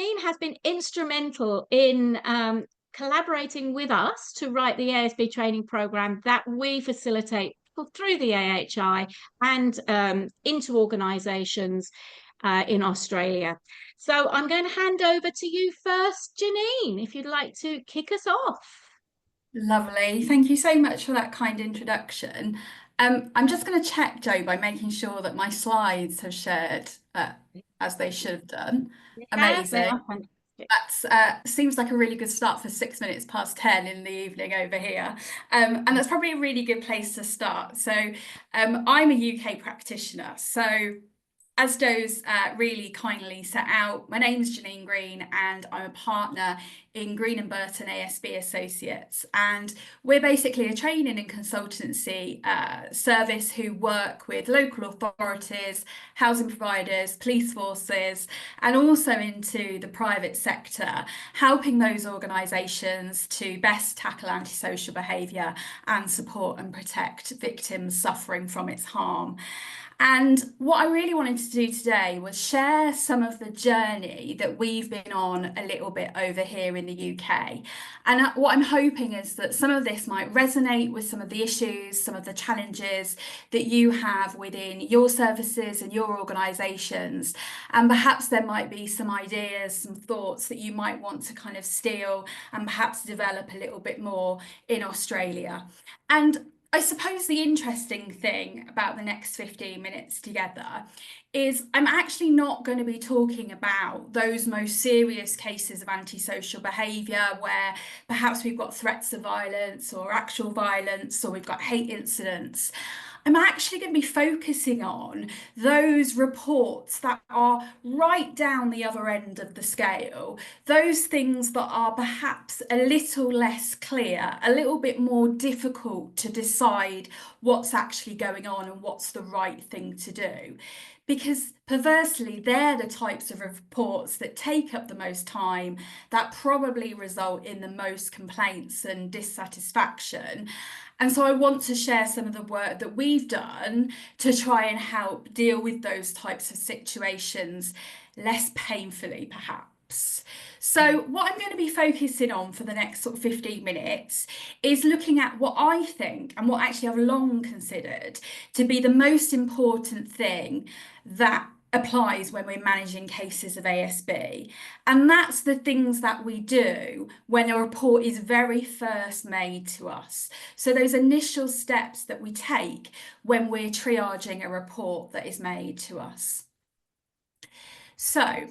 Janine has been instrumental in collaborating with us to write the ASB training program that we facilitate through the AHI and into organisations in Australia. So I'm going to hand over to you first, Janine, if you'd like to kick us off. Lovely. Thank you so much for that kind introduction. I'm just going to check, Joe, by making sure that my slides have shared as they should have done. Yeah, they Amazing. are fantastic. That seems like a really good start for 6 minutes past 10 in the evening over here. And that's probably a really good place to start. So I'm a UK practitioner. So as Joe's really kindly set out, my name's Janine Green and I'm a partner in Green and Burton ASB Associates. And we're basically a training and consultancy service who work with local authorities, housing providers, police forces, and also into the private sector, helping those organisations to best tackle antisocial behaviour and support and protect victims suffering from its harm. And what I really wanted to do today was share some of the journey that we've been on a little bit over here in the UK. And what I'm hoping is that some of this might resonate with some of the issues, some of the challenges that you have within your services and your organisations. And perhaps there might be some ideas, some thoughts that you might want to kind of steal and perhaps develop a little bit more in Australia. And I suppose the interesting thing about the next 15 minutes together is I'm actually not going to be talking about those most serious cases of antisocial behaviour where perhaps we've got threats of violence or actual violence or we've got hate incidents. I'm actually going to be focusing on those reports that are right down the other end of the scale, those things that are perhaps a little less clear, a little bit more difficult to decide what's actually going on and what's the right thing to do. Because perversely, they're the types of reports that take up the most time, that probably result in the most complaints and dissatisfaction. And so I want to share some of the work that we've done to try and help deal with those types of situations less painfully, perhaps. So what I'm going to be focusing on for the next sort of 15 minutes is looking at what I think and what actually I've long considered to be the most important thing that applies when we're managing cases of ASB. And that's the things that we do when a report is very first made to us. So those initial steps that we take when we're triaging a report that is made to us. So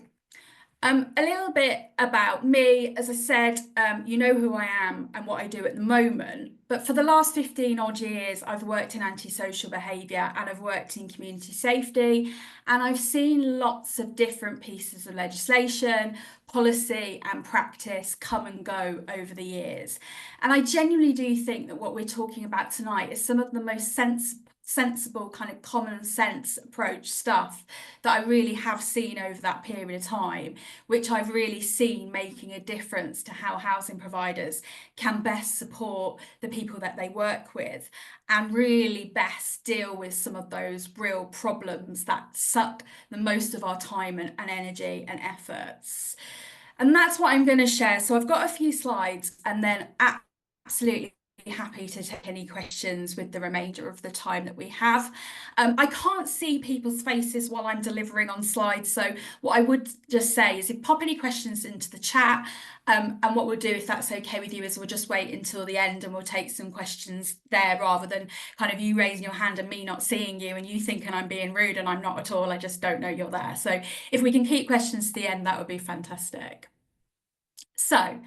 a little bit about me. As I said, you know who I am and what I do at the moment, but for the last 15 odd years, I've worked in antisocial behaviour and I've worked in community safety, and I've seen lots of different pieces of legislation, policy and practice come and go over the years. And I genuinely do think that what we're talking about tonight is some of the most sensible kind of common sense approach stuff that I really have seen over that period of time, which I've really seen making a difference to how housing providers can best support the people that they work with and really best deal with some of those real problems that suck the most of our time and energy and efforts. And that's what I'm going to share. So I've got a few slides and then absolutely happy to take any questions with the remainder of the time that we have. I can't see people's faces while I'm delivering on slides, so what I would just say is if pop any questions into the chat, and what we'll do, if that's okay with you, is we'll just wait until the end and we'll take some questions there rather than kind of you raising your hand and me not seeing you and you thinking I'm being rude and I'm not at all, I just don't know you're there. So if we can keep questions to the end, that would be fantastic. So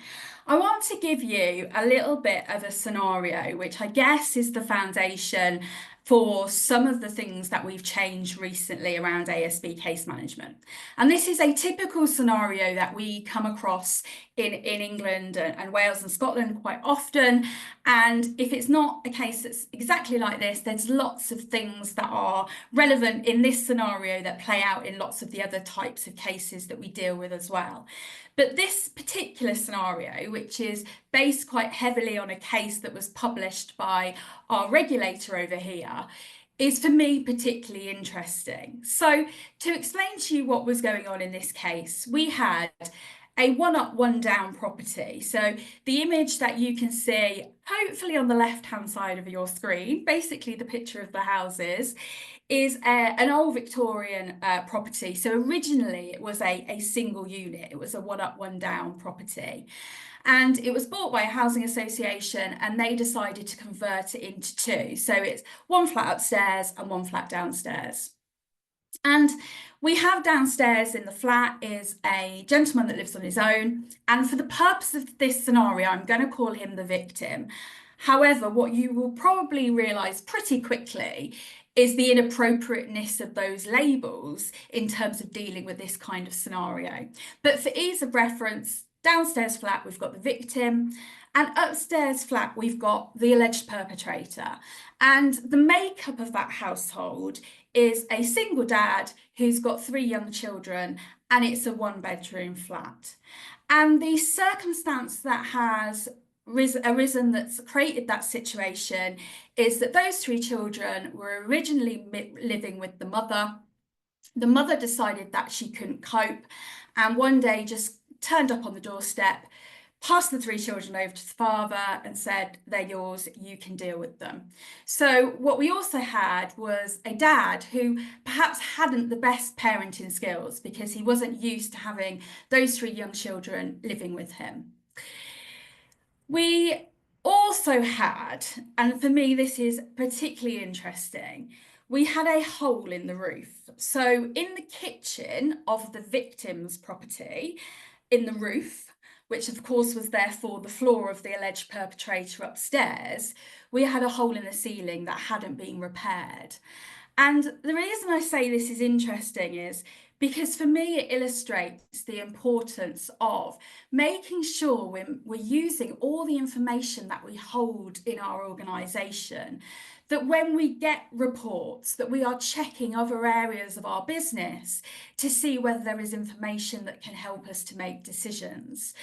I want to give you a little bit of a scenario, which I guess is the foundation for some of the things that we've changed recently around ASB case management. And this is a typical scenario that we come across in England and Wales and Scotland quite often. And if it's not a case that's exactly like this, there's lots of things that are relevant in this scenario that play out in lots of the other types of cases that we deal with as well. But this particular scenario, which is based quite heavily on a case that was published by our regulator over here, is for me particularly interesting. So to explain to you what was going on in this case, we had a one up, one down property. So the image that you can see, hopefully on the left-hand side of your screen, basically the picture of the houses, is an old Victorian property. So originally it was a single unit. It was a one up, one down property. And it was bought by a housing association and they decided to convert it into two. So it's one flat upstairs and one flat downstairs. And we have downstairs in the flat is a gentleman that lives on his own. And for the purpose of this scenario, I'm going to call him the victim. However, what you will probably realise pretty quickly is the inappropriateness of those labels in terms of dealing with this kind of scenario. But for ease of reference, downstairs flat, we've got the victim, and upstairs flat, we've got the alleged perpetrator. And the makeup of that household is a single dad who's got 3 young children, and it's a 1-bedroom flat. And the circumstance that has arisen that's created that situation is that those 3 children were originally living with the mother. The mother decided that she couldn't cope, and one day just turned up on the doorstep, passed the 3 children over to the father and said, they're yours, you can deal with them. So what we also had was a dad who perhaps hadn't the best parenting skills because he wasn't used to having those 3 young children living with him. We also had, and for me this is particularly interesting, we had a hole in the roof. So in the kitchen of the victim's property, in the roof, which of course was therefore the floor of the alleged perpetrator upstairs, we had a hole in the ceiling that hadn't been repaired. And the reason I say this is interesting is because for me it illustrates the importance of making sure we're using all the information that we hold in our organisation, that when we get reports that we are checking other areas of our business to see whether there is information that can help us to make decisions.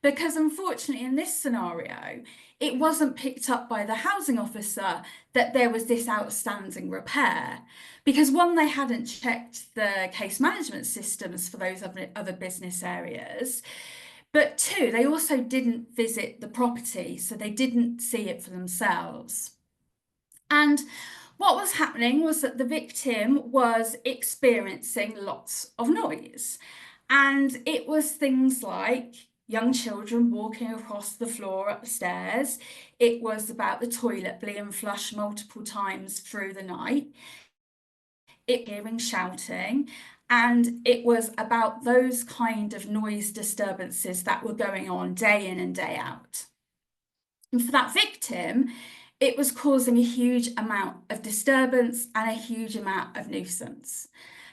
Because unfortunately in this scenario, it wasn't picked up by the housing officer that there was this outstanding repair. Because one, they hadn't checked the case management systems for those other business areas. But 2, they also didn't visit the property, so they didn't see it for themselves. And what was happening was that the victim was experiencing lots of noise. And it was things like young children walking across the floor upstairs. It was about the toilet being flushed multiple times through the night. It hearing shouting. And it was about those kind of noise disturbances that were going on day in and day out. And for that victim, it was causing a huge amount of disturbance and a huge amount of nuisance.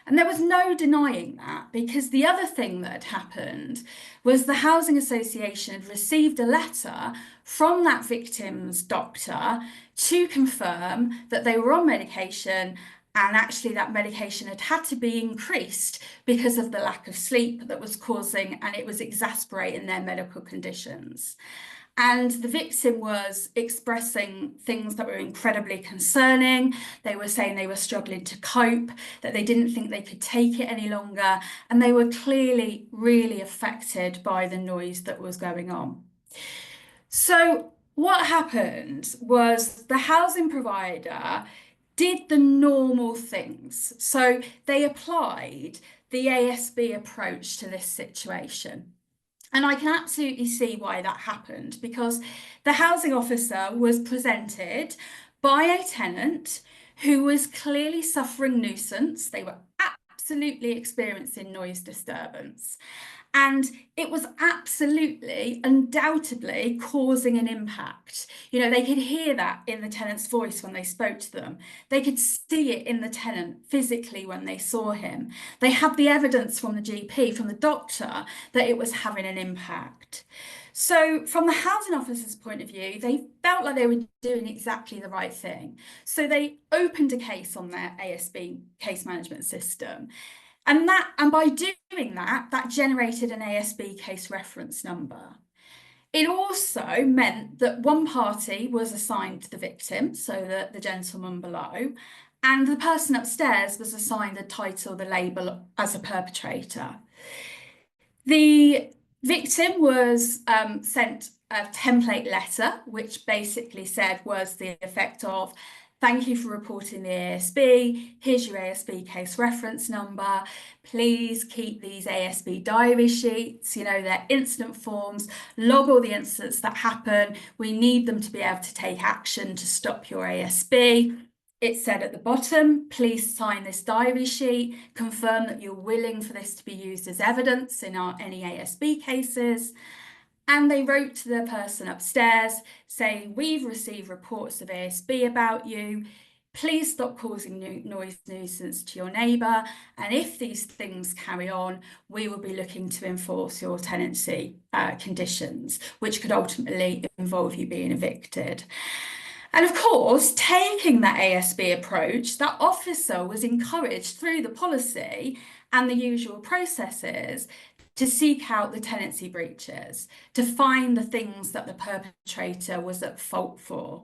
And there was no denying that, because the other thing that had happened was the housing association had received a letter from that victim's doctor to confirm that they were on medication, and actually that medication had to be increased because of the lack of sleep that was causing, and it was exasperating their medical conditions. And the victim was expressing things that were incredibly concerning. They were saying they were struggling to cope, that they didn't think they could take it any longer, and they were clearly really affected by the noise that was going on. So what happened was the housing provider did the normal things. So they applied the ASB approach to this situation. And I can absolutely see why that happened, because the housing officer was presented by a tenant who was clearly suffering nuisance. They were absolutely experiencing noise disturbance. And it was absolutely, undoubtedly causing an impact. You know, they could hear that in the tenant's voice when they spoke to them. They could see it in the tenant physically when they saw him. They had the evidence from the GP, from the doctor, that it was having an impact. So from the housing officer's point of view, they felt like they were doing exactly the right thing. So they opened a case on their ASB case management system. And by doing that, that generated an ASB case reference number. It also meant that one party was assigned to the victim, so the gentleman below, And the person upstairs was assigned the title, the label as a perpetrator. The victim was sent a template letter, which basically said was the effect of, thank you for reporting the ASB. Here's your ASB case reference number. Please keep these ASB diary sheets, you know, they're incident forms, log all the incidents that happen. We need them to be able to take action to stop your ASB. It said at the bottom, please sign this diary sheet, confirm that you're willing for this to be used as evidence in any ASB cases. And they wrote to the person upstairs saying, we've received reports of ASB about you. Please stop causing noise nuisance to your neighbour. And if these things carry on, we will be looking to enforce your tenancy conditions, which could ultimately involve you being evicted. And of course, taking that ASB approach, that officer was encouraged through the policy and the usual processes to seek out the tenancy breaches, to find the things that the perpetrator was at fault for.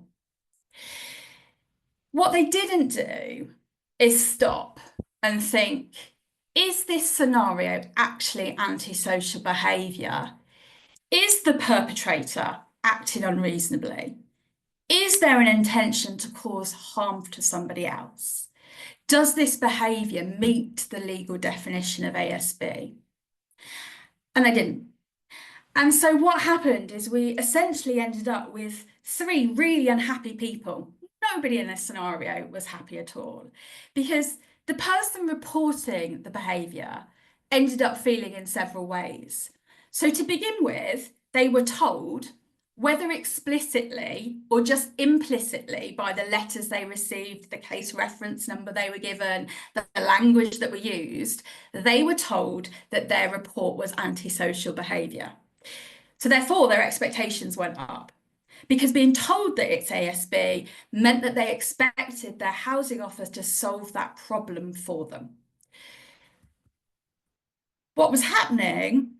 What they didn't do is stop and think, is this scenario actually antisocial behaviour? Is the perpetrator acting unreasonably? Is there an intention to cause harm to somebody else? Does this behaviour meet the legal definition of ASB? And they didn't. And so what happened is we essentially ended up with 3 really unhappy people. Nobody in this scenario was happy at all, because the person reporting the behaviour ended up feeling in several ways. So to begin with, they were told, whether explicitly or just implicitly by the letters they received, the case reference number they were given, the language that were used, they were told that their report was antisocial behaviour. So therefore, their expectations went up, because being told that it's ASB meant that they expected their housing officer to solve that problem for them. What was happening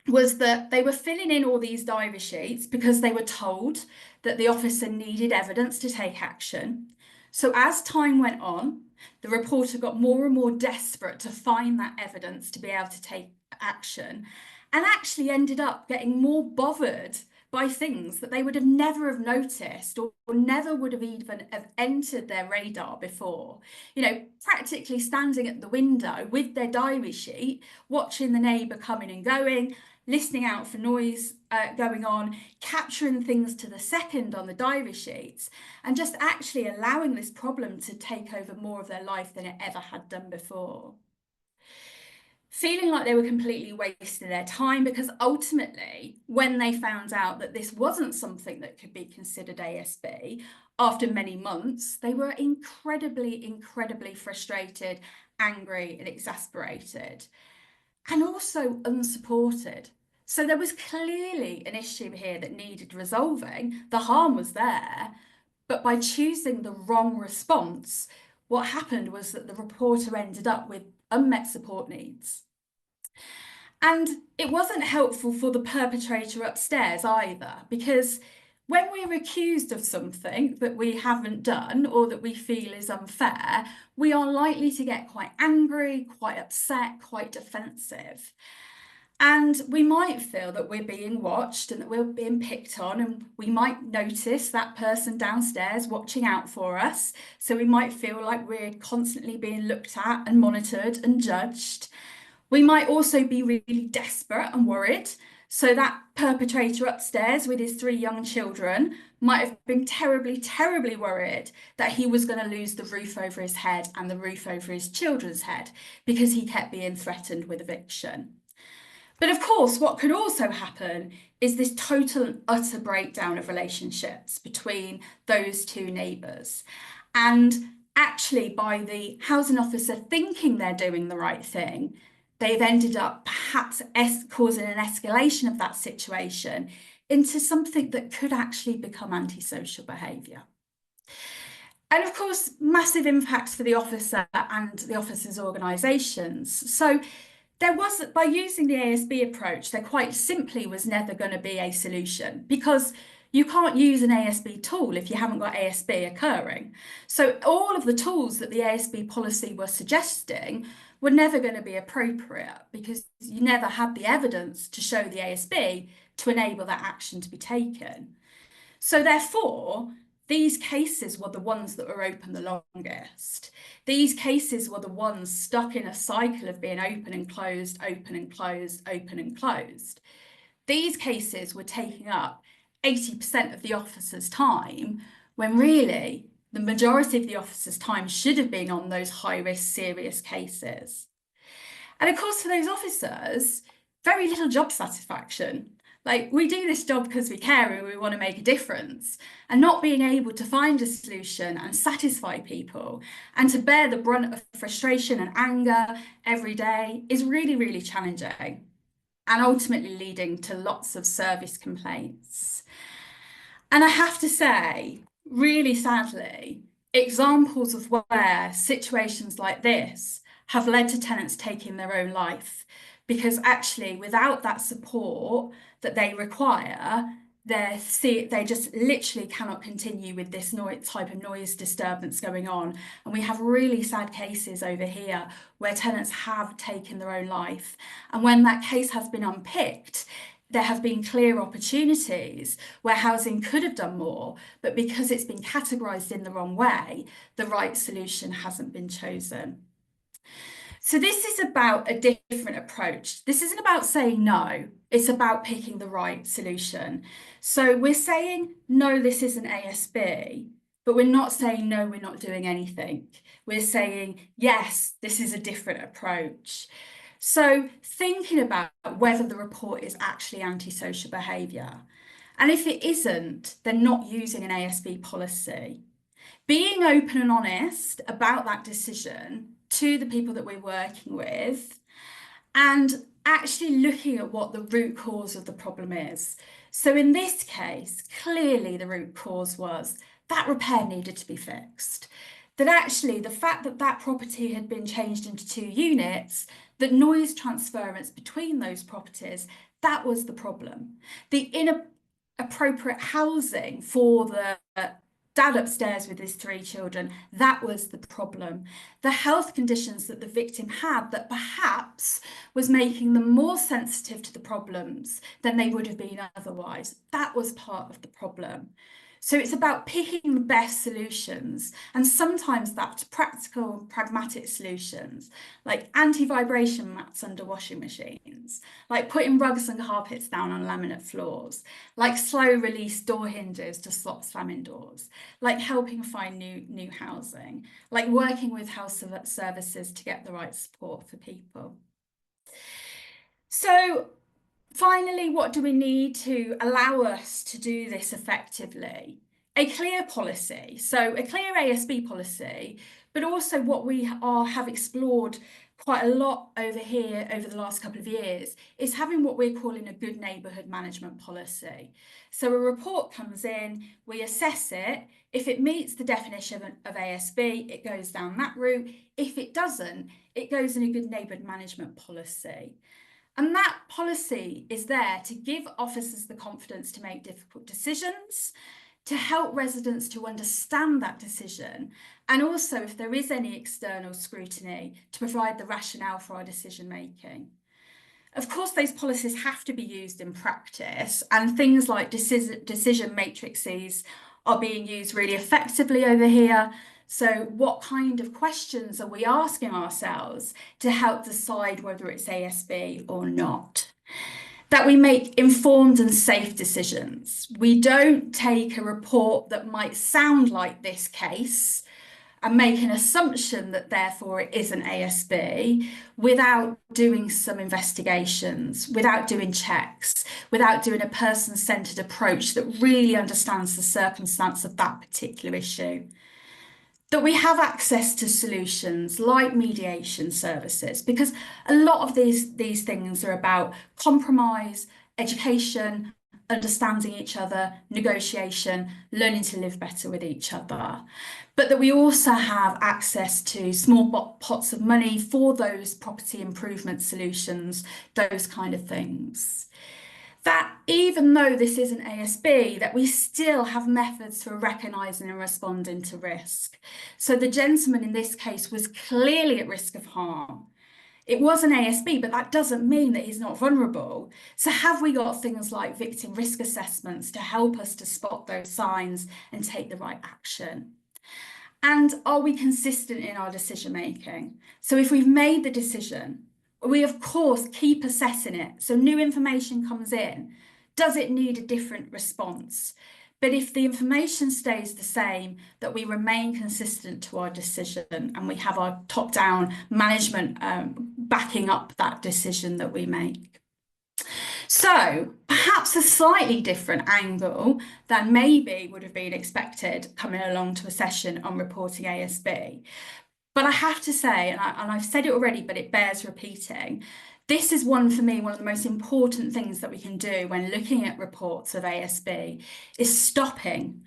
was that they were filling in all these diary sheets because they were told that the officer needed evidence to take action. So as time went on, the reporter got more and more desperate to find that evidence to be able to take action, and actually ended up getting more bothered by things that they would have never have noticed or never would have even have entered their radar before. You know, practically standing at the window with their diary sheet, watching the neighbour coming and going, listening out for noise going on, capturing things to the second on the diary sheets, and just actually allowing this problem to take over more of their life than it ever had done before. Feeling like they were completely wasting their time, because ultimately, when they found out that this wasn't something that could be considered ASB, after many months, they were incredibly frustrated, angry, and exasperated, and also unsupported. So there was clearly an issue here that needed resolving. The harm was there, but by choosing the wrong response, what happened was that the reporter ended up with unmet support needs. And it wasn't helpful for the perpetrator upstairs either, because when we're accused of something that we haven't done or that we feel is unfair, we are likely to get quite angry, quite upset, quite defensive. And we might feel that we're being watched and that we're being picked on, and we might notice that person downstairs watching out for us. So we might feel like we're constantly being looked at and monitored and judged. We might also be really desperate and worried. So that perpetrator upstairs with his 3 young children might have been terribly worried that he was going to lose the roof over his head and the roof over his children's head because he kept being threatened with eviction. But of course, what could also happen is this total and utter breakdown of relationships between those 2 neighbours. And actually, by the housing officer thinking they're doing the right thing, they've ended up perhaps causing an escalation of that situation into something that could actually become antisocial behaviour. And of course, massive impacts for the officer and the officer's organisations. So there was, by using the ASB approach, there quite simply was never going to be a solution, because You can't use an ASB tool if you haven't got ASB occurring. So all of the tools that the ASB policy was suggesting were never going to be appropriate because you never had the evidence to show the ASB to enable that action to be taken. So therefore, these cases were the ones that were open the longest. These cases were the ones stuck in a cycle of being open and closed, open and closed, open and closed. These cases were taking up 80% of the officer's time, when really the majority of the officer's time should have been on those high-risk, serious cases. And of course, for those officers, very little job satisfaction. Like, we do this job because we care and we want to make a difference, and not being able to find a solution and satisfy people and to bear the brunt of frustration and anger every day is really, really challenging, and ultimately leading to lots of service complaints. And I have to say, really sadly, examples of where situations like this have led to tenants taking their own life, because actually without that support that they require, they just literally cannot continue with this type of noise disturbance going on. And we have really sad cases over here where tenants have taken their own life. And when that case has been unpicked, there have been clear opportunities where housing could have done more, but because it's been categorised in the wrong way, the right solution hasn't been chosen. So this is about a different approach. This isn't about saying no, it's about picking the right solution. So we're saying, no, this isn't ASB, but we're not saying, no, we're not doing anything. We're saying, yes, this is a different approach. So thinking about whether the report is actually antisocial behaviour. And if it isn't, then not using an ASB policy. Being open and honest about that decision to the people that we're working with, and actually looking at what the root cause of the problem is. So in this case, clearly the root cause was that repair needed to be fixed. That actually the fact that that property had been changed into 2 units, that noise transference between those properties, that was the problem. The inappropriate housing for the dad upstairs with his 3 children, that was the problem. The health conditions that the victim had that perhaps was making them more sensitive to the problems than they would have been otherwise, that was part of the problem. So it's about picking the best solutions, and sometimes that's practical, pragmatic solutions, like anti-vibration mats under washing machines, like putting rugs and carpets down on laminate floors, like slow release door hinges to stop slamming doors, like helping find new housing, like working with house services to get the right support for people. So finally, what do we need to allow us to do this effectively? A clear policy, so a clear ASB policy, but also what we have explored quite a lot over here over the last couple of years is having what we're calling a good neighbourhood management policy. So a report comes in, we assess it. If it meets the definition of ASB, it goes down that route. If it doesn't, it goes in a good neighbourhood management policy. And that policy is there to give officers the confidence to make difficult decisions, to help residents to understand that decision, and also, if there is any external scrutiny, to provide the rationale for our decision making. Of course, those policies have to be used in practice, and things like decision matrices are being used really effectively over here. So what kind of questions are we asking ourselves to help decide whether it's ASB or not? That we make informed and safe decisions. We don't take a report that might sound like this case and make an assumption that therefore it isn't ASB without doing some investigations, without doing checks, without doing a person-centred approach that really understands the circumstance of that particular issue. That we have access to solutions like mediation services, because a lot of these things are about compromise, education, understanding each other, negotiation, learning to live better with each other. But that we also have access to small pots of money for those property improvement solutions, those kind of things. that even though this isn't ASB, that we still have methods for recognising and responding to risk. So the gentleman in this case was clearly at risk of harm. It was an ASB, but that doesn't mean that he's not vulnerable. So have we got things like victim risk assessments to help us to spot those signs and take the right action? And are we consistent in our decision making? So if we've made the decision, we of course keep assessing it. So new information comes in. Does it need a different response? But if the information stays the same, that we remain consistent to our decision and we have our top-down management backing up that decision that we make. So perhaps a slightly different angle than maybe would have been expected coming along to a session on reporting ASB. But I have to say, and I've said it already, but it bears repeating, this is one of the most important things that we can do when looking at reports of ASB is stopping,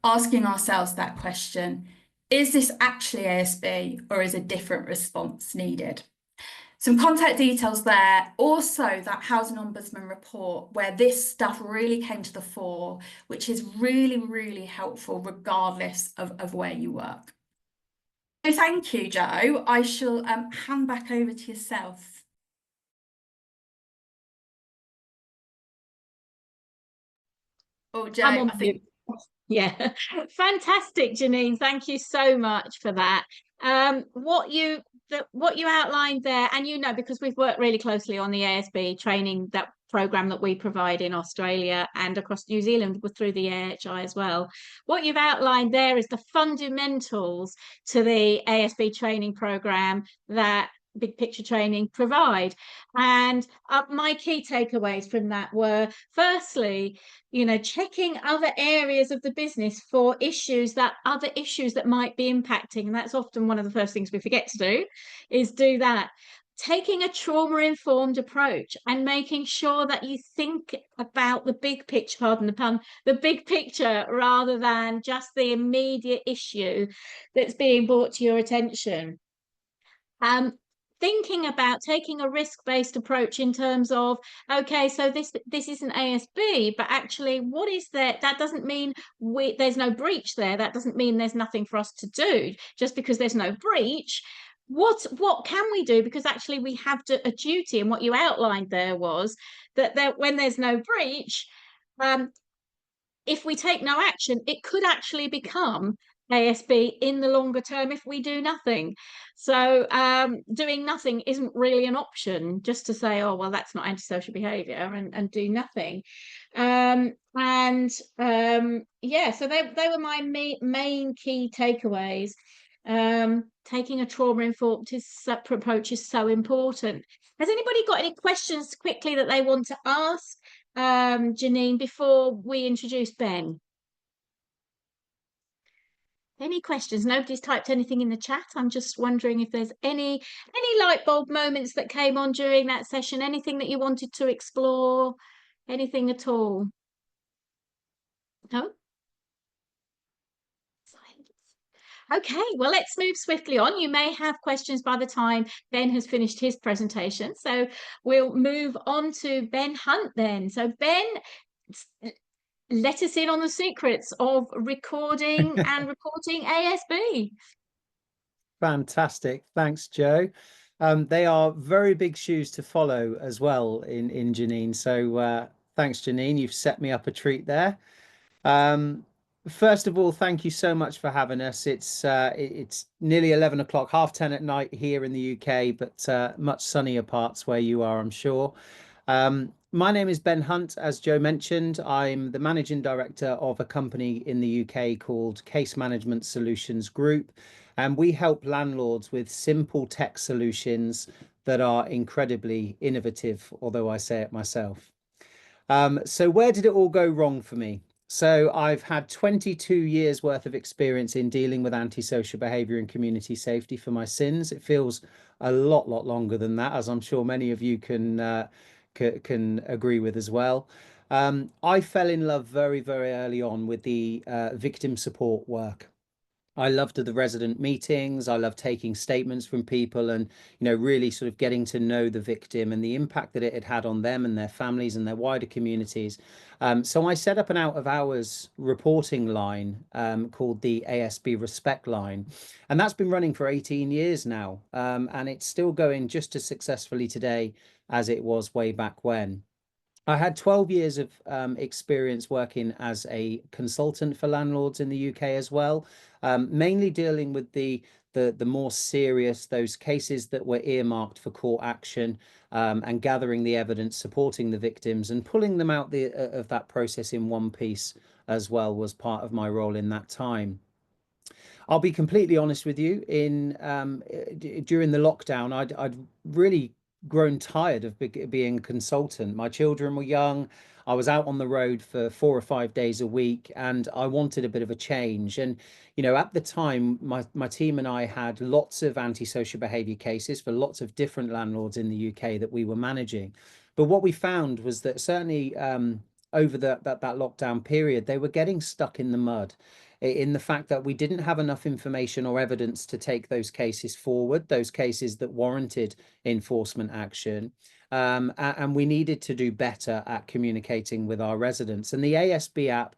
asking ourselves that question, is this actually ASB or is a different response needed? Some contact details there. Also, that Housing Ombudsman report where this stuff really came to the fore, which is really, really helpful regardless of where you work. So thank you, Jo. I shall hand back over to yourself. Oh, Jo, I'm on I think. Yeah, fantastic, Janine. Thank you so much for that. What you outlined there, and because we've worked really closely on the ASB training, that program that we provide in Australia and across New Zealand through the AHI as well. What you've outlined there is the fundamentals to the ASB training program that Big Picture Training provide. And my key takeaways from that were, firstly, checking other areas of the business for other issues that might be impacting. And that's often one of the first things we forget to do, is do that. Taking a trauma-informed approach and making sure that you think about the big picture, pardon the pun, the big picture rather than just the immediate issue that's being brought to your attention. Thinking about taking a risk-based approach in terms of, okay, so this isn't ASB, but actually what is there? That doesn't mean there's no breach there. That doesn't mean there's nothing for us to do. Just because there's no breach, what can we do? Because actually we have a duty, and what you outlined there was that when there's no breach, if we take no action, it could actually become ASB in the longer term if we do nothing. So doing nothing isn't really an option, just to say, oh, well, that's not antisocial behaviour, and do nothing. Yeah, so they were my main key takeaways. Taking a trauma-informed approach is so important. Has anybody got any questions quickly that they want to ask Janine before we introduce Ben? Any questions? Nobody's typed anything in the chat. I'm just wondering if there's any light bulb moments that came on during that session, anything that you wanted to explore, anything at all? No? Okay, well, let's move swiftly on. You may have questions by the time Ben has finished his presentation. So we'll move on to Ben Hunt then. So Ben, let us in on the secrets of recording and reporting ASB. Fantastic. Thanks, Jo. They are very big shoes to follow as well in Janine. So thanks, Janine. You've set me up a treat there. First of all, thank you so much for having us. It's nearly 11 o'clock, 10:30 at night here in the UK, but much sunnier parts where you are, I'm sure. My name is Ben Hunt. As Jo mentioned, I'm the managing director of a company in the UK called Case Management Solutions Group, and we help landlords with simple tech solutions that are incredibly innovative, although I say it myself. So where did it all go wrong for me? So I've had 22 years worth of experience in dealing with antisocial behaviour and community safety for my sins. It feels a lot longer than that, as I'm sure many of you can agree with as well. I fell in love very early on with the victim support work. I loved the resident meetings. I loved taking statements from people and, really sort of getting to know the victim and the impact that it had had on them and their families and their wider communities. So I set up an out of hours reporting line called the ASB Respect Line. And that's been running for 18 years now. And it's still going just as successfully today as it was way back when. I had 12 years of experience working as a consultant for landlords in the UK as well, mainly dealing with the more serious, those cases that were earmarked for court action, and gathering the evidence, supporting the victims and pulling them out of that process in one piece as well was part of my role in that time. I'll be completely honest with you. During the lockdown, I'd really grown tired of being a consultant. My children were young. I was out on the road for 4 or 5 days a week, and I wanted a bit of a change. And at the time, my team and I had lots of antisocial behaviour cases for lots of different landlords in the UK that we were managing. But what we found was that certainly over that lockdown period, they were getting stuck in the mud, in the fact that we didn't have enough information or evidence to take those cases forward, those cases that warranted enforcement action. And we needed to do better at communicating with our residents. And the ASB app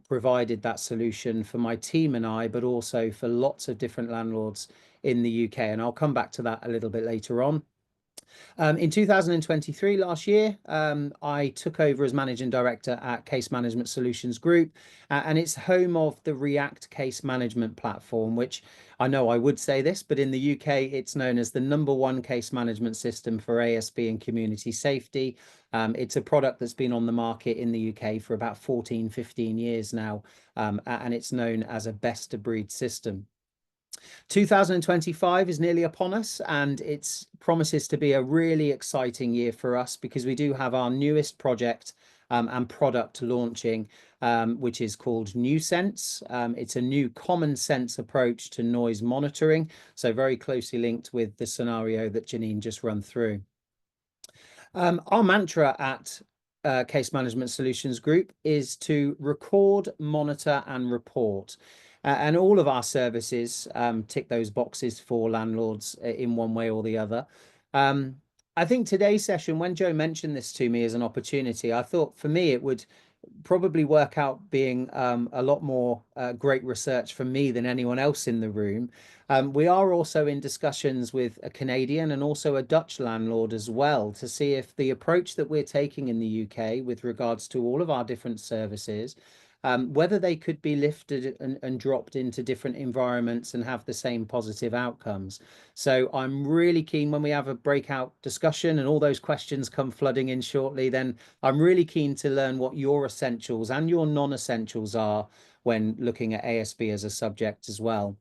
provided that solution for my team and I, but also for lots of different landlords in the UK. And I'll come back to that a little bit later on. In 2023, last year, I took over as Managing Director at Case Management Solutions Group, and it's home of the React case management platform, which I know I would say this, but in the UK, it's known as the #1 case management system for ASB and community safety. It's a product that's been on the market in the UK for about 14, 15 years now, and it's known as a best of breed system. 2025 is nearly upon us, and it promises to be a really exciting year for us because we do have our newest project and product launching, which is called New Sense. It's a new common sense approach to noise monitoring, so very closely linked with the scenario that Janine just run through. Our mantra at Case Management Solutions Group is to record, monitor and report. And all of our services tick those boxes for landlords in one way or the other. I think today's session, when Joe mentioned this to me as an opportunity, I thought for me it would probably work out being a lot more great research from me than anyone else in the room. We are also in discussions with a Canadian and also a Dutch landlord as well to see if the approach that we're taking in the UK with regards to all of our different services, whether they could be lifted and dropped into different environments and have the same positive outcomes. So I'm really keen when we have a breakout discussion and all those questions come flooding in shortly, then I'm really keen to learn what your essentials and your non-essentials are when looking at ASB as a subject as well.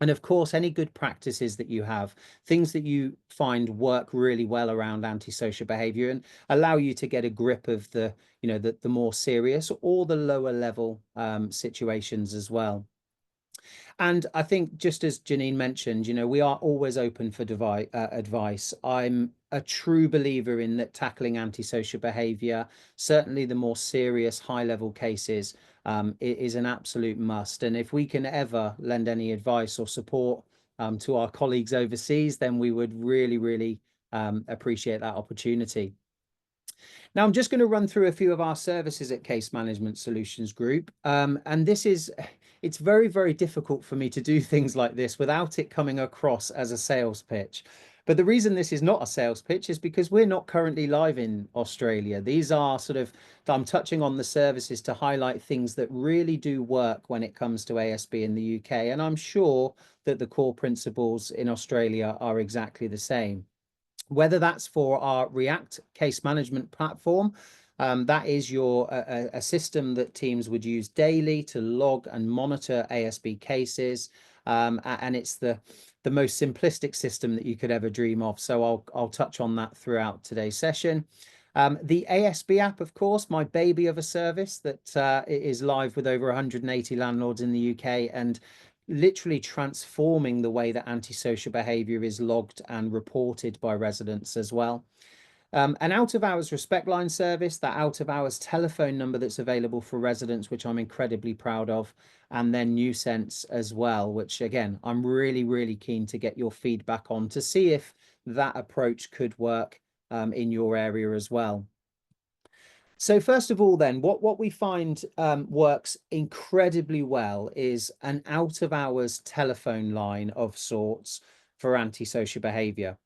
And of course, any good practices that you have, things that you find work really well around antisocial behavior and allow you to get a grip of the more serious or the lower level situations as well. And I think, just as Janine mentioned, we are always open for advice. I'm a true believer in that tackling antisocial behavior, certainly the more serious high level cases, is an absolute must. And if we can ever lend any advice or support to our colleagues overseas, then we would really, really appreciate that opportunity. Now, I'm just going to run through a few of our services at Case Management Solutions Group. And it's very, very difficult for me to do things like this without it coming across as a sales pitch. But the reason this is not a sales pitch is because we're not currently live in Australia. These are I'm touching on the services to highlight things that really do work when it comes to ASB in the UK. And I'm sure that the core principles in Australia are exactly the same. Whether that's for our React case management platform, that is a system that teams would use daily to log and monitor ASB cases. And it's the most simplistic system that you could ever dream of. So I'll touch on that throughout today's session. The ASB app, of course, my baby of a service that is live with over 180 landlords in the UK and literally transforming the way that antisocial behavior is logged and reported by residents as well. An out-of-hours respect line service, that out-of-hours telephone number that's available for residents, which I'm incredibly proud of, and then New Sense as well, which again, I'm really, really keen to get your feedback on to see if that approach could work in your area as well. So first of all, then, what we find works incredibly well is an out-of-hours telephone line of sorts for antisocial behaviour.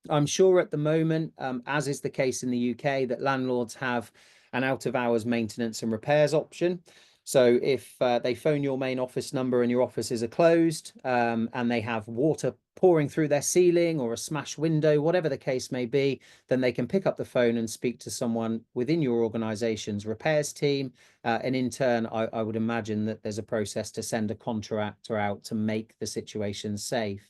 I'm sure at the moment, as is the case in the UK, that landlords have an out-of-hours maintenance and repairs option. So if they phone your main office number and your offices are closed and they have water pouring through their ceiling or a smashed window, whatever the case may be, then they can pick up the phone and speak to someone within your organisation's repairs team. And in turn, I would imagine that there's a process to send a contractor out to make the situation safe.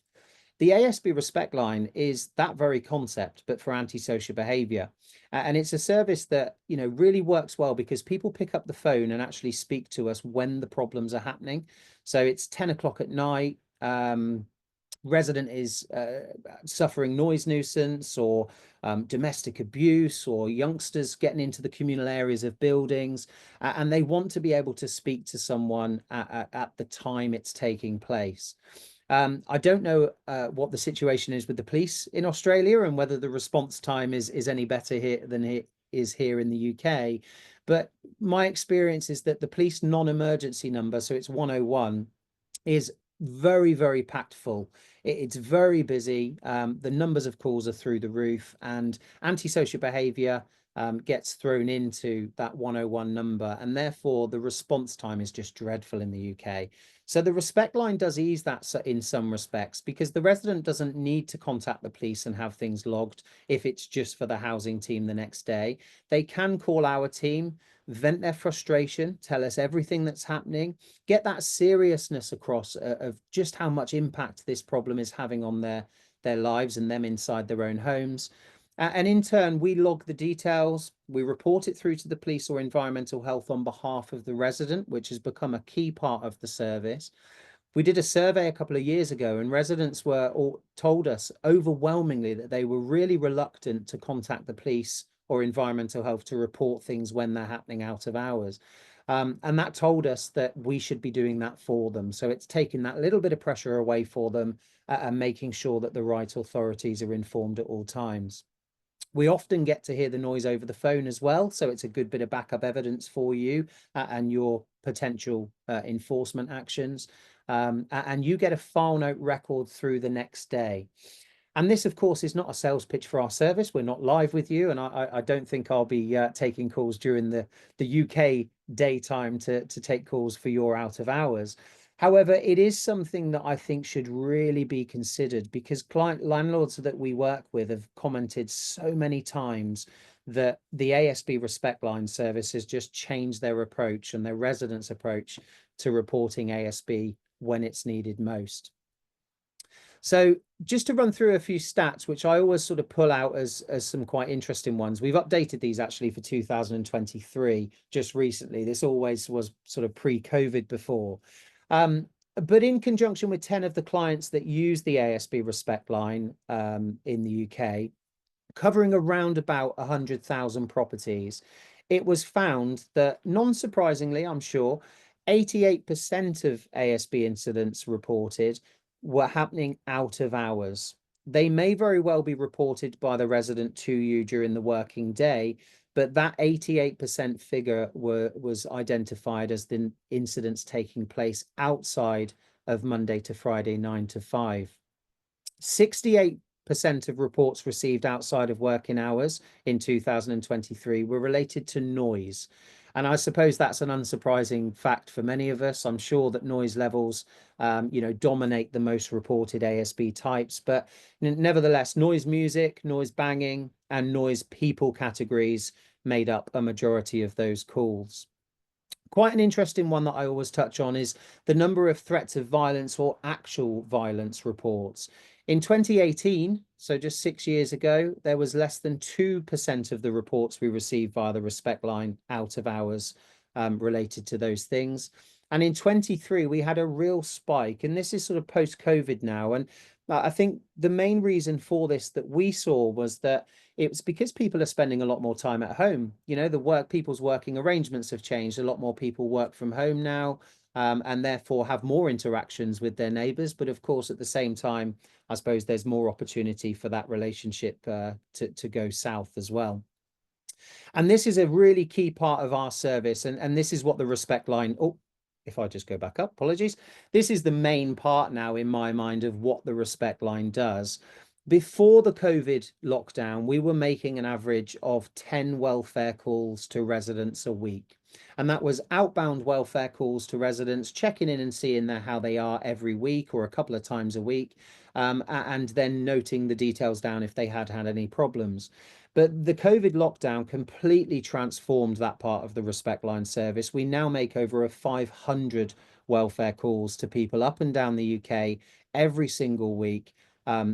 The ASB Respect Line is that very concept, but for antisocial behaviour. And it's a service that, you know, really works well because people pick up the phone and actually speak to us when the problems are happening. So it's 10 o'clock at night. Resident is suffering noise nuisance or domestic abuse, or youngsters getting into the communal areas of buildings, and they want to be able to speak to someone at the time it's taking place. I don't know what the situation is with the police in Australia and whether the response time is any better here than it is here in the UK. But my experience is that the police non-emergency number, so it's 101, is very, very packed full. It's very busy. The numbers of calls are through the roof, and antisocial behaviour gets thrown into that 101 number, and therefore the response time is just dreadful in the UK. So the respect line does ease that in some respects, because the resident doesn't need to contact the police and have things logged if it's just for the housing team the next day. They can call our team, vent their frustration, tell us everything that's happening, get that seriousness across of just how much impact this problem is having on their lives and them inside their own homes. And in turn, we log the details, we report it through to the police or environmental health on behalf of the resident, which has become a key part of the service. We did a survey a couple of years ago, and residents told us overwhelmingly that they were really reluctant to contact the police or environmental health to report things when they're happening out of hours. And that told us that we should be doing that for them. So it's taking that little bit of pressure away for them and making sure that the right authorities are informed at all times. We often get to hear the noise over the phone as well, so it's a good bit of backup evidence for you and your potential enforcement actions. And you get a file note record through the next day. And this, of course, is not a sales pitch for our service. We're not live with you, and I don't think I'll be taking calls during the UK daytime to take calls for your out of hours. However, it is something that I think should really be considered, because landlords that we work with have commented so many times that the ASB Respect Line service has just changed their approach and their residents' approach to reporting ASB when it's needed most. So just to run through a few stats, which I always sort of pull out as some quite interesting ones. We've updated these actually for 2023 just recently. This always was sort of pre-COVID before. But in conjunction with 10 of the clients that use the ASB Respect Line in the UK, covering around about 100,000 properties, it was found that, non-surprisingly, I'm sure, 88% of ASB incidents reported were happening out of hours. They may very well be reported by the resident to you during the working day, but that 88% figure was identified as the incidents taking place outside of Monday to Friday, 9 to 5. 68% of reports received outside of working hours in 2023 were related to noise. And I suppose that's an unsurprising fact for many of us. I'm sure that noise levels, dominate the most reported ASB types, but nevertheless, noise music, noise banging, and noise people categories made up a majority of those calls. Quite an interesting one that I always touch on is the number of threats of violence or actual violence reports. In 2018, so just 6 years ago, there was less than 2% of the reports we received via the Respect Line out of hours related to those things. And in 23, we had a real spike, and this is sort of post-COVID now. And I think the main reason for this that we saw was that it's because people are spending a lot more time at home. You know, people's working arrangements have changed. A lot more people work from home now, and therefore have more interactions with their neighbours. But of course, at the same time, I suppose there's more opportunity for that relationship to go south as well. And this is a really key part of our service. And this is what the respect line, oh, if I just go back up, apologies. This is the main part now in my mind of what the respect line does. Before the COVID lockdown, we were making an average of 10 welfare calls to residents a week. And that was outbound welfare calls to residents, checking in and seeing how they are every week or a couple of times a week, and then noting the details down if they had any problems. But the COVID lockdown completely transformed that part of the Respect Line service. We now make over 500 welfare calls to people up and down the UK every single week,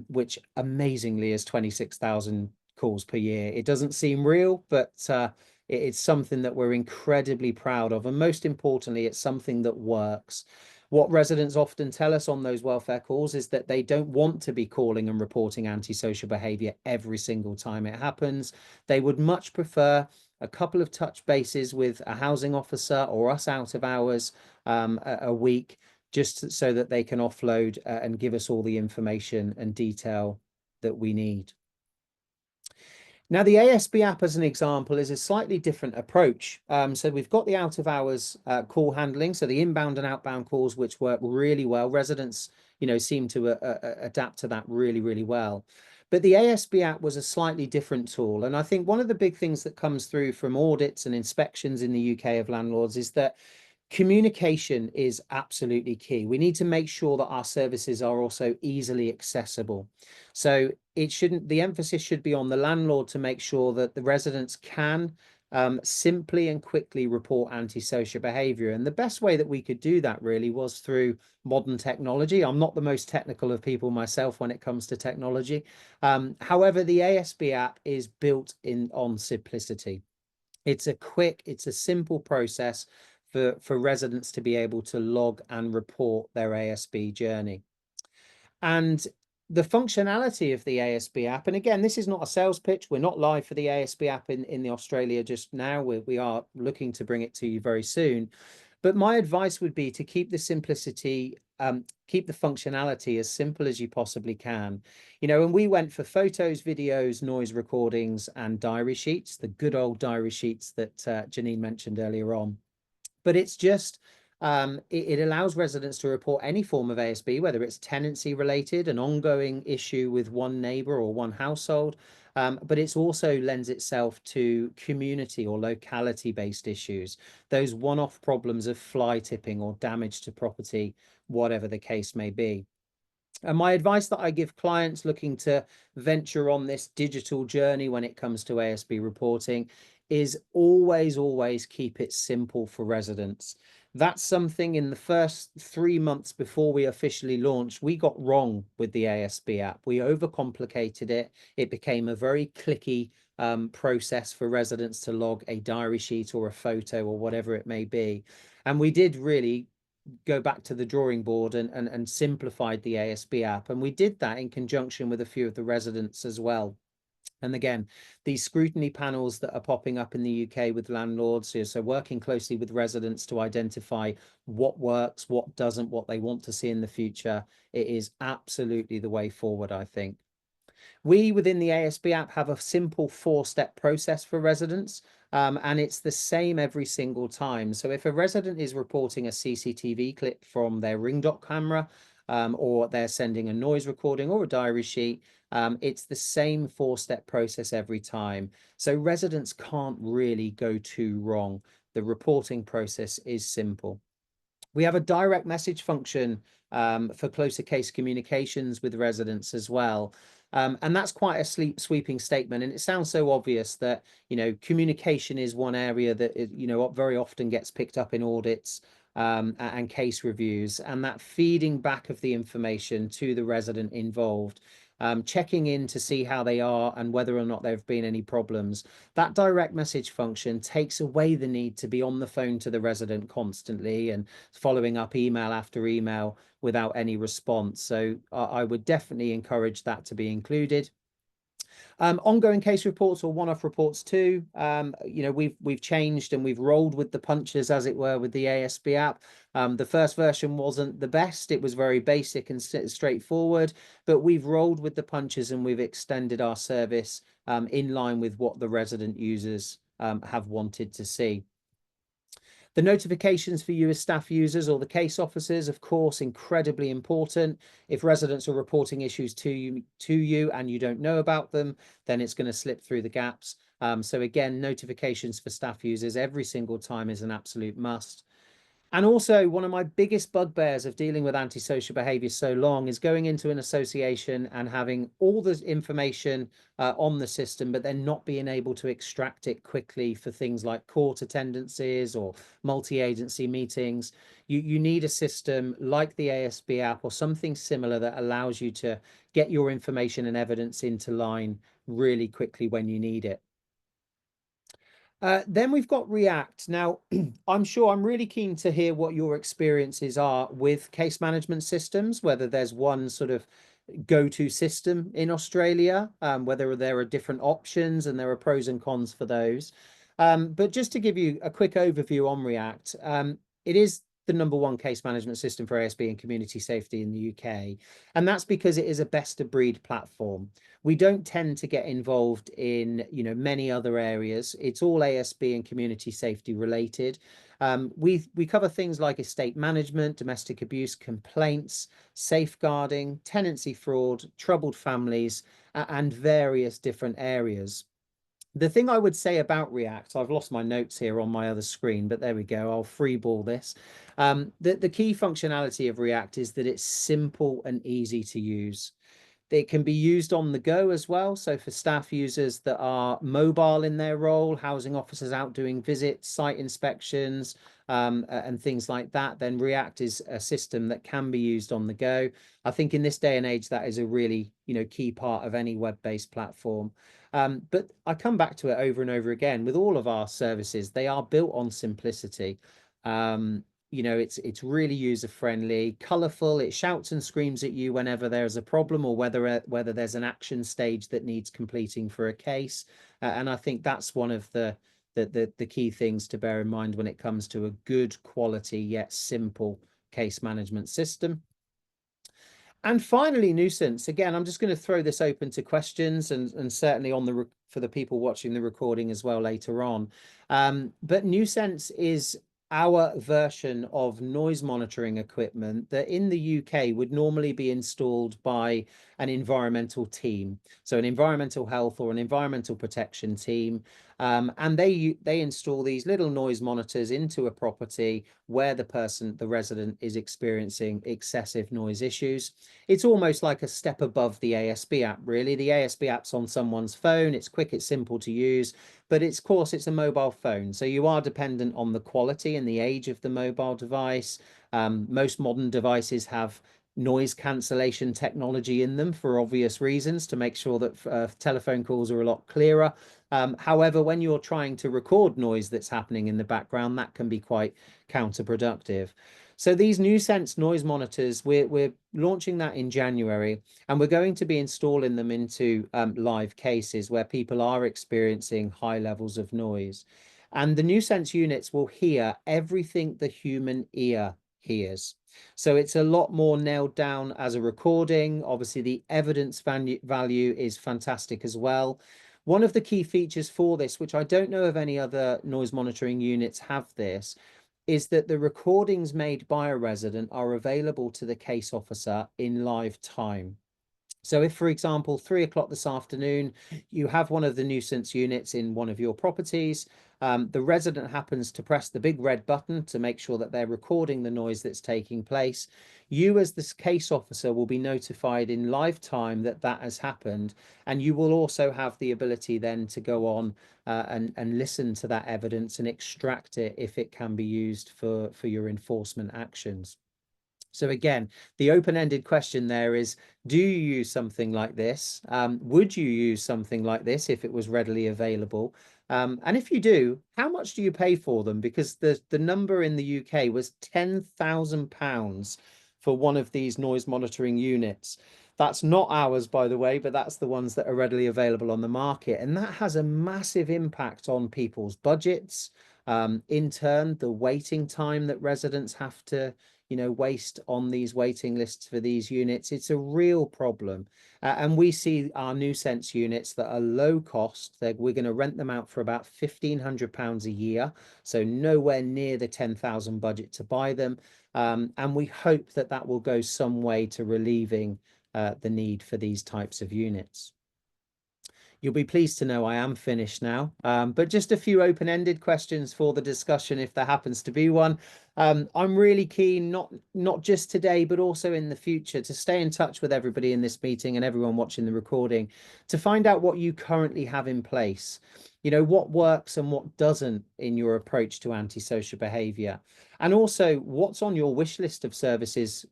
which amazingly is 26,000 calls per year. It doesn't seem real, but it's something that we're incredibly proud of. And most importantly, it's something that works. What residents often tell us on those welfare calls is that they don't want to be calling and reporting antisocial behaviour every single time it happens. They would much prefer a couple of touch bases with a housing officer or us out of hours a week, just so that they can offload and give us all the information and detail that we need. Now, the ASB app, as an example, is a slightly different approach. So we've got the out of hours call handling, so the inbound and outbound calls, which work really well. Residents, you know, seem to adapt to that really, really well. But the ASB app was a slightly different tool. And I think one of the big things that comes through from audits and inspections in the UK of landlords is that communication is absolutely key. We need to make sure that our services are also easily accessible. So the emphasis should be on the landlord to make sure that the residents can simply and quickly report antisocial behaviour. And the best way that we could do that really was through modern technology. I'm not the most technical of people myself when it comes to technology. However, the ASB app is built on simplicity. It's a simple process for residents to be able to log and report their ASB journey. And the functionality of the ASB app, and again, this is not a sales pitch. We're not live for the ASB app in the Australia just now. We are looking to bring it to you very soon. But my advice would be to keep the simplicity, keep the functionality as simple as you possibly can. You know, and we went for photos, videos, noise recordings, and diary sheets, the good old diary sheets that Janine mentioned earlier on. But it's just, it allows residents to report any form of ASB, whether it's tenancy related, an ongoing issue with one neighbour or one household, but it's also lends itself to community or locality based issues, those one-off problems of fly tipping or damage to property, whatever the case may be. And my advice that I give clients looking to venture on this digital journey when it comes to ASB reporting is always keep it simple for residents. That's something in the first 3 months before we officially launched, we got wrong with the ASB app. We overcomplicated it. It became a very clicky process for residents to log a diary sheet or a photo or whatever it may be. And we did really go back to the drawing board and simplified the ASB app. And we did that in conjunction with a few of the residents as well. And again, these scrutiny panels that are popping up in the UK with landlords, so working closely with residents to identify what works, what doesn't, what they want to see in the future, it is absolutely the way forward, I think. We, within the ASB app, have a simple 4-step process for residents, and it's the same every single time. So if a resident is reporting a CCTV clip from their Ring Dot camera, or they're sending a noise recording or a diary sheet, it's the same 4-step process every time. So residents can't really go too wrong. The reporting process is simple. We have a direct message function for closer case communications with residents as well. And that's quite a sweeping statement. And it sounds so obvious that, you know, communication is one area that, you know, very often gets picked up in audits and case reviews, and that feeding back of the information to the resident involved, checking in to see how they are and whether or not there have been any problems. That direct message function takes away the need to be on the phone to the resident constantly and following up email after email without any response. So I would definitely encourage that to be included. Ongoing case reports or one-off reports too. You know, we've changed and we've rolled with the punches, as it were, with the ASB app. The first version wasn't the best. It was very basic and straightforward, but we've rolled with the punches and we've extended our service in line with what the resident users have wanted to see. The notifications for you as staff users or the case officers, of course, incredibly important. If residents are reporting issues to you and you don't know about them, then it's going to slip through the gaps. So again, notifications for staff users every single time is an absolute must. And also, one of my biggest bugbears of dealing with antisocial behaviour so long is going into an association and having all the information on the system, but then not being able to extract it quickly for things like court attendances or multi-agency meetings. You need a system like the ASB app or something similar that allows you to get your information and evidence into line really quickly when you need it. Then we've got React. Now, I'm really keen to hear what your experiences are with case management systems, whether there's one sort of go-to system in Australia, whether there are different options and there are pros and cons for those. But just to give you a quick overview on React, it is the #1 case management system for ASB and community safety in the UK. And that's because it is a best of breed platform. We don't tend to get involved in, you know, many other areas. It's all ASB and community safety related. We cover things like estate management, domestic abuse complaints, safeguarding, tenancy fraud, troubled families, and various different areas. The thing I would say about React, I've lost my notes here on my other screen, but there we go. I'll freeball this. The key functionality of React is that it's simple and easy to use. It can be used on the go as well. So for staff users that are mobile in their role, housing officers out doing visits, site inspections, and things like that, then React is a system that can be used on the go. I think in this day and age, that is a really, you know, key part of any web-based platform. But I come back to it over and over again with all of our services. They are built on simplicity. You know, it's really user friendly, colorful. It shouts and screams at you whenever there's a problem or whether there's an action stage that needs completing for a case. And I think that's one of the key things to bear in mind when it comes to a good quality yet simple case management system. And finally, nuisance. Again, I'm just going to throw this open to questions and certainly on for the people watching the recording as well later on. But nuisance is our version of noise monitoring equipment that in the UK would normally be installed by an environmental team. So an environmental health or an environmental protection team. And they install these little noise monitors into a property where the resident is experiencing excessive noise issues. It's almost like a step above the ASB app, really. The ASB app's on someone's phone. It's quick, it's simple to use, but of course it's a mobile phone. So you are dependent on the quality and the age of the mobile device. Most modern devices have noise cancellation technology in them for obvious reasons to make sure that telephone calls are a lot clearer. However, when you're trying to record noise that's happening in the background, that can be quite counterproductive. So these NewSense noise monitors, we're launching that in January, and we're going to be installing them into live cases where people are experiencing high levels of noise. And the NewSense units will hear everything the human ear hears. So it's a lot more nailed down as a recording. Obviously, the evidence value is fantastic as well. One of the key features for this, which I don't know of any other noise monitoring units have this, is that the recordings made by a resident are available to the case officer in live time. So if, for example, 3 o'clock this afternoon, you have one of the nuisance units in one of your properties, the resident happens to press the big red button to make sure that they're recording the noise that's taking place. You as the case officer will be notified in live time that that has happened, and you will also have the ability then to go on and listen to that evidence and extract it if it can be used for your enforcement actions. So again, the open-ended question there is, do you use something like this? Would you use something like this if it was readily available? And if you do, how much do you pay for them? Because the number in the UK was £10,000 for one of these noise monitoring units. That's not ours, by the way, but that's the ones that are readily available on the market. And that has a massive impact on people's budgets. In turn, the waiting time that residents have to, waste on these waiting lists for these units. It's a real problem. And we see our new Sense units that are low cost. We're going to rent them out for about £1,500 a year. So nowhere near the 10,000 budget to buy them. And we hope that that will go some way to relieving the need for these types of units. You'll be pleased to know I am finished now, but just a few open-ended questions for the discussion if there happens to be one. I'm really keen, not just today, but also in the future, to stay in touch with everybody in this meeting and everyone watching the recording to find out what you currently have in place. What works and what doesn't in your approach to antisocial behaviour, and also what's on your wish list of services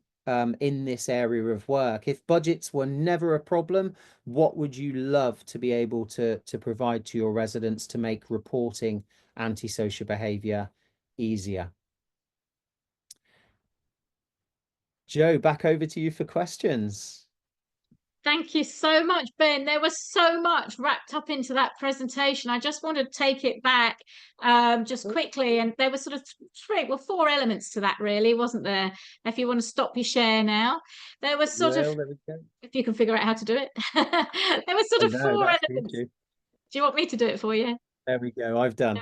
in this area of work. If budgets were never a problem, what would you love to be able to provide to your residents to make reporting antisocial behaviour easier? Jo, back over to you for questions. Thank you so much, Ben. There was so much wrapped up into that presentation. I just want to take it back just quickly. And there were sort of four elements to that, really, wasn't there? If you want to stop your share now, there was sort of, if you can figure out how to do it, there was sort of four elements. Do you want me to do it for you? There we go. I've done.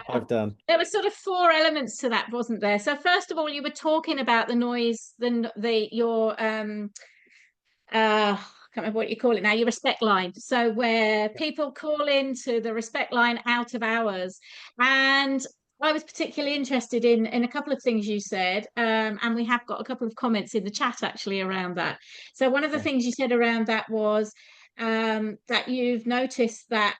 There were sort of four elements to that, wasn't there? So first of all, you were talking about the noise, your I can't remember what you call it now, your respect line. So where people call into the respect line out of hours. And I was particularly interested in a couple of things you said, and we have got a couple of comments in the chat actually around that. So one of the things you said around that was that you've noticed that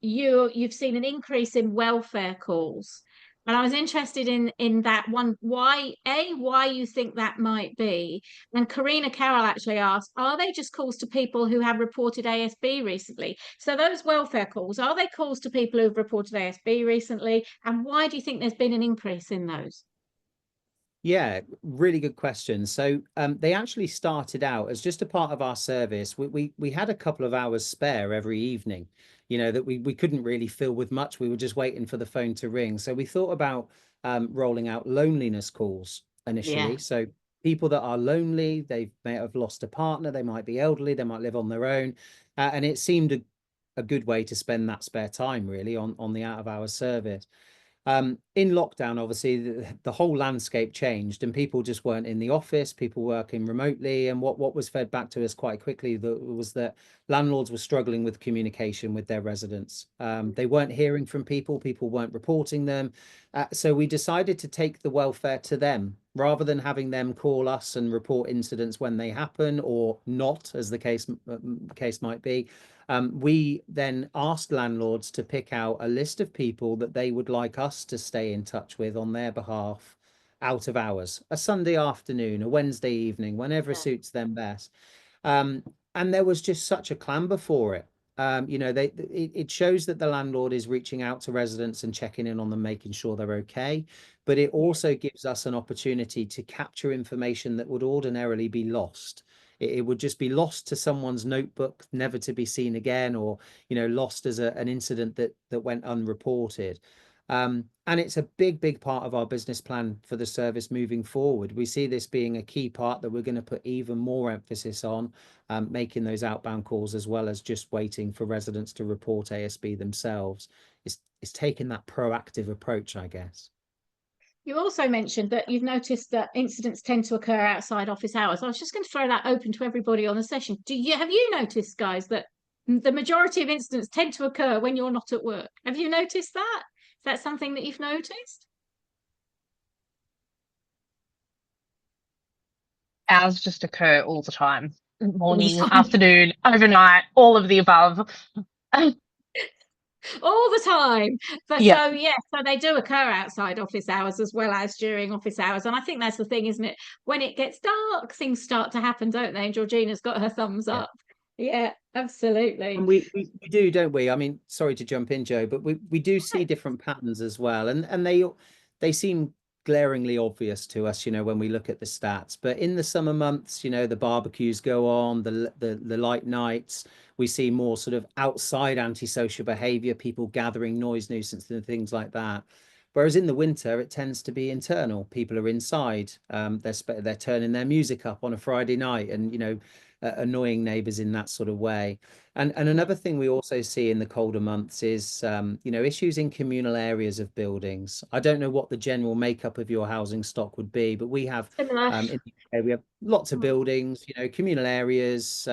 you've seen an increase in welfare calls. And I was interested in that one, why you think that might be. And Karina Carroll actually asked, are they just calls to people who have reported ASB recently? So those welfare calls, are they calls to people who've reported ASB recently? And why do you think there's been an increase in those? Yeah, really good question. So they actually started out as just a part of our service. We had a couple of hours spare every evening, that we couldn't really fill with much. We were just waiting for the phone to ring. So we thought about rolling out loneliness calls initially. Yeah. So people that are lonely, they may have lost a partner, they might be elderly, they might live on their own. And it seemed a good way to spend that spare time really on the out of hours service. In lockdown, obviously, the whole landscape changed and people just weren't in the office, people working remotely. And what was fed back to us quite quickly was that landlords were struggling with communication with their residents. They weren't hearing from people weren't reporting them. So we decided to take the welfare to them rather than having them call us and report incidents when they happen or not, as the case might be. We then asked landlords to pick out a list of people that they would like us to stay in touch with on their behalf out of hours, a Sunday afternoon, a Wednesday evening, whenever suits them best. And there was just such a clamor for it. It shows that the landlord is reaching out to residents and checking in on them, making sure they're okay. But it also gives us an opportunity to capture information that would ordinarily be lost. It would just be lost to someone's notebook, never to be seen again, or lost as an incident that went unreported. And it's a big part of our business plan for the service moving forward. We see this being a key part that we're going to put even more emphasis on, making those outbound calls as well as just waiting for residents to report ASB themselves. It's taking that proactive approach, I guess. You also mentioned that you've noticed that incidents tend to occur outside office hours. I was just going to throw that open to everybody on the session. Have you noticed, guys, that the majority of incidents tend to occur when you're not at work? Have you noticed that? Is that something that you've noticed? Ours just occur all the time. Morning, afternoon, overnight, all of the above. All the time. But yeah. So they do occur outside office hours as well as during office hours. And I think that's the thing, isn't it? When it gets dark, things start to happen, don't they? And Georgina's got her thumbs up. Yeah, absolutely. And we do, don't we? I mean, sorry to jump in, Jo, but we do see different patterns as well. And they seem glaringly obvious to us, when we look at the stats. But in the summer months, the barbecues go on, the light nights, we see more sort of outside antisocial behavior, people gathering, noise nuisance and things like that. Whereas in the winter, it tends to be internal. People are inside. They're turning their music up on a Friday night, and annoying neighbours in that sort of way. And another thing we also see in the colder months is issues in communal areas of buildings. I don't know what the general makeup of your housing stock would be, but we have in the UK, we have lots of buildings, communal areas.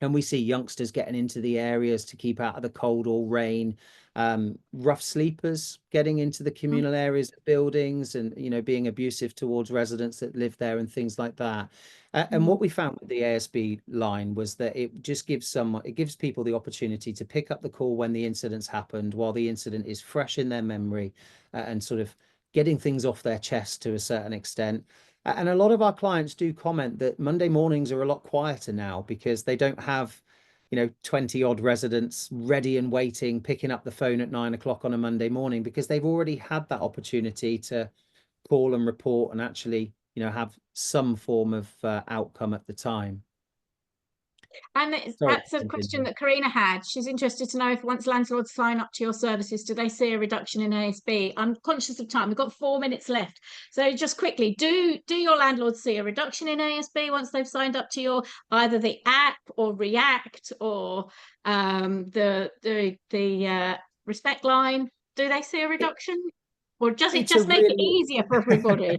And we see youngsters getting into the areas to keep out of the cold or rain, rough sleepers getting into the communal areas of buildings and, being abusive towards residents that live there and things like that. And what we found with the ASB line was that it just gives people the opportunity to pick up the call when the incident's happened, while the incident is fresh in their memory, and sort of getting things off their chest to a certain extent. And a lot of our clients do comment that Monday mornings are a lot quieter now because they don't have, 20 odd residents ready and waiting, picking up the phone at 9 o'clock on a Monday morning, because they've already had that opportunity to call and report and actually, have some form of outcome at the time. And that's a question that Karina had. She's interested to know if once landlords sign up to your services, do they see a reduction in ASB? I'm conscious of time. We've got 4 minutes left. So just quickly, do your landlords see a reduction in ASB once they've signed up to your either the app or React or the Respect line? Do they see a reduction? Or does it just make it easier for everybody?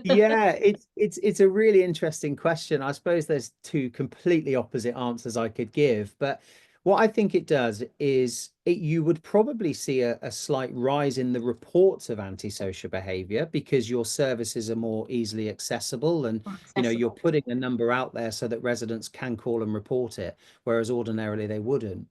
Yeah, it's a really interesting question. I suppose there's two completely opposite answers I could give, but what I think it does is you would probably see a slight rise in the reports of antisocial behavior because your services are more easily accessible, and you're putting a number out there so that residents can call and report it, whereas ordinarily they wouldn't.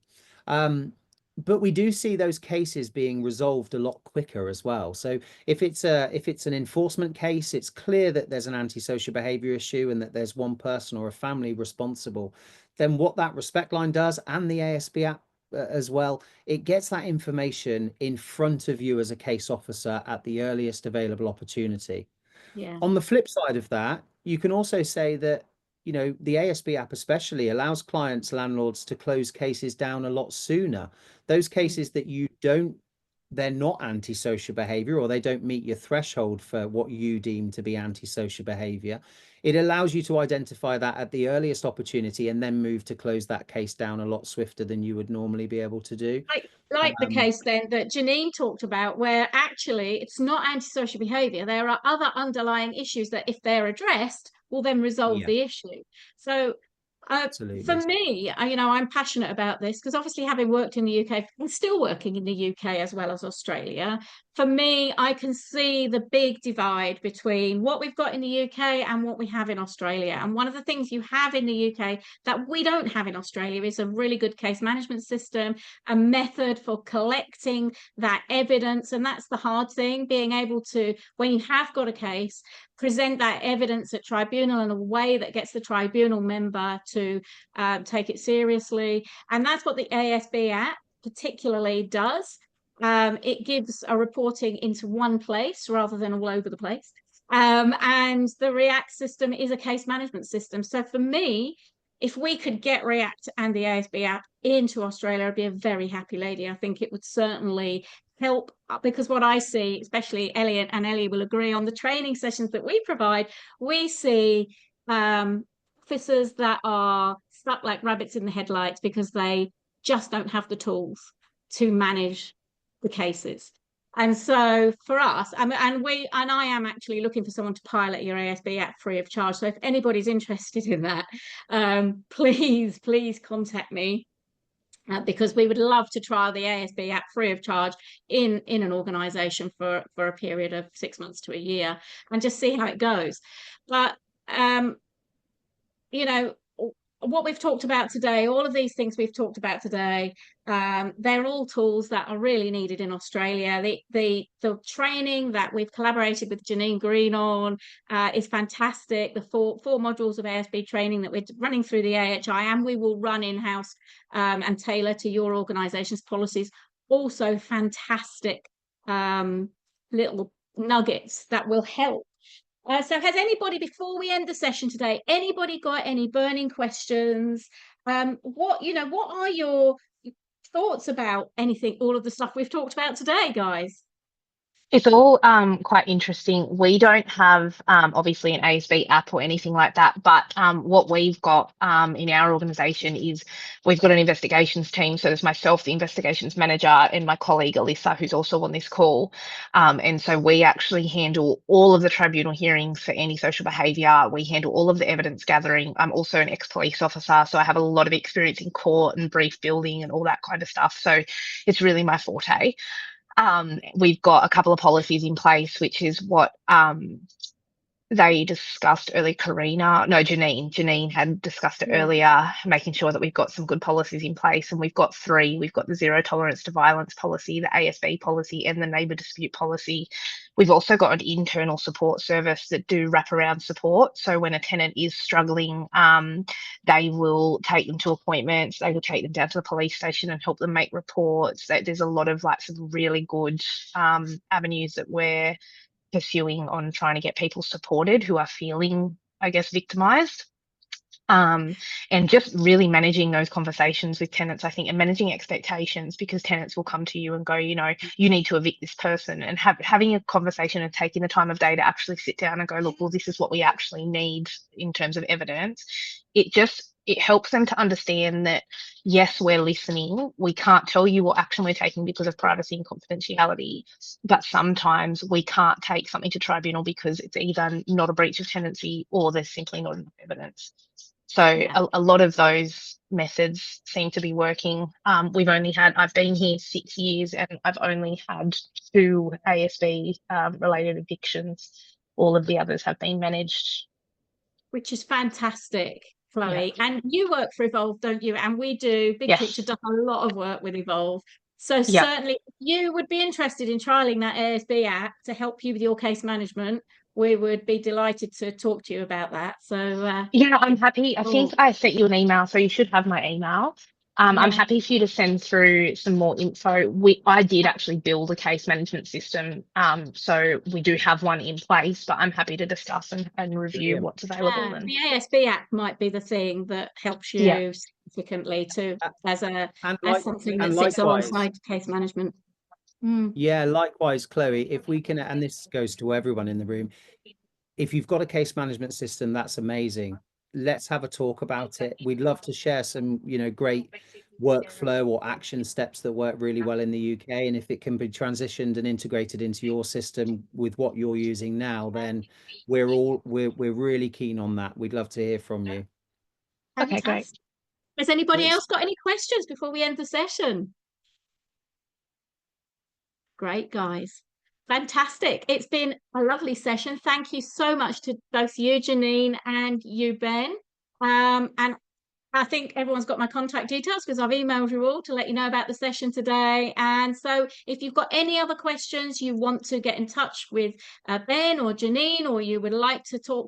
But we do see those cases being resolved a lot quicker as well. So if it's an enforcement case, it's clear that there's an antisocial behavior issue and that there's one person or a family responsible. Then what that Respect line does, and the ASB app as well, it gets that information in front of you as a case officer at the earliest available opportunity. Yeah. On the flip side of that, you can also say that the ASB app especially allows landlords to close cases down a lot sooner. Those cases that they're not antisocial behavior, or they don't meet your threshold for what you deem to be antisocial behavior. It allows you to identify that at the earliest opportunity and then move to close that case down a lot swifter than you would normally be able to do. Like the case then that Janine talked about, where actually it's not antisocial behavior. There are other underlying issues that if they're addressed will then resolve the issue. So for me, I'm passionate about this because obviously having worked in the UK and still working in the UK as well as Australia, for me, I can see the big divide between what we've got in the UK and what we have in Australia. And one of the things you have in the UK that we don't have in Australia is a really good case management system, a method for collecting that evidence. And that's the hard thing, being able to, when you have got a case, present that evidence at tribunal in a way that gets the tribunal member to take it seriously. And that's what the ASB app particularly does. It gives a reporting into one place rather than all over the place. And the React system is a case management system. So for me, if we could get React and the ASB app into Australia, I'd be a very happy lady. I think it would certainly help, because what I see, especially Elliot and Ellie will agree, on the training sessions that we provide, we see officers that are stuck like rabbits in the headlights because they just don't have the tools to manage the cases. And so for us, I am actually looking for someone to pilot your ASB app free of charge. So if anybody's interested in that, please contact me. Because we would love to trial the ASB app free of charge in an organisation for a period of 6 months to a year and just see how it goes. But, what we've talked about today, all of these things we've talked about today, they're all tools that are really needed in Australia. The training that we've collaborated with Janine Green on is fantastic. The four modules of ASB training that we're running through the AHI, and we will run in-house and tailor to your organisation's policies, also fantastic little nuggets that will help. So has anybody, before we end the session today, anybody got any burning questions? What are your thoughts about all of the stuff we've talked about today, guys? It's all quite interesting. We don't have obviously an ASB app or anything like that, but what we've got in our organisation is we've got an investigations team. So there's myself, the investigations manager, and my colleague Alyssa, who's also on this call. And so we actually handle all of the tribunal hearings for antisocial behaviour. We handle all of the evidence gathering. I'm also an ex-police officer, so I have a lot of experience in court and brief building and all that kind of stuff. So it's really my forte. We've got a couple of policies in place, which is what they discussed earlier. Janine had discussed it earlier, making sure that we've got some good policies in place. And we've got three. We've got the zero tolerance to violence policy, the ASB policy, and the neighbour dispute policy. We've also got an internal support service that do wraparound support. So when a tenant is struggling, they will take them to appointments. They will take them down to the police station and help them make reports. There's a lot of some really good avenues that we're pursuing on trying to get people supported who are feeling, I guess, victimized. And just really managing those conversations with tenants, I think, and managing expectations, because tenants will come to you and go, you need to evict this person, and having a conversation and taking the time of day to actually sit down and go, look, well, this is what we actually need in terms of evidence. It helps them to understand that, yes, we're listening. We can't tell you what action we're taking because of privacy and confidentiality, but sometimes we can't take something to tribunal because it's either not a breach of tenancy or there's simply not enough evidence. So a lot of those methods seem to be working. I've been here 6 years and I've only had 2 ASB related evictions. All of the others have been managed. Which is fantastic, Chloe. Yeah. And you work for Evolve, don't you? And we do. Big Picture does a lot of work with Evolve. So certainly if you would be interested in trialling that ASB app to help you with your case management, we would be delighted to talk to you about that. So I'm happy. I think I sent you an email, so you should have my email. I'm happy for you to send through some more info. I did actually build a case management system, so we do have one in place, but I'm happy to discuss and review what's available. The ASB app might be the thing that helps you significantly as something that sits alongside case management. Yeah, likewise, Chloe, if we can, and this goes to everyone in the room, if you've got a case management system, that's amazing. Let's have a talk about it. We'd love to share some, great workflow or action steps that work really well in the UK. And if it can be transitioned and integrated into your system with what you're using now, then we're really keen on that. We'd love to hear from you. Okay, great. Has anybody else got any questions before we end the session? Great, guys. Fantastic. It's been a lovely session. Thank you so much to both you, Janine, and you, Ben. And I think everyone's got my contact details because I've emailed you all to let you know about the session today. And so if you've got any other questions, you want to get in touch with Ben or Janine, or you would like to talk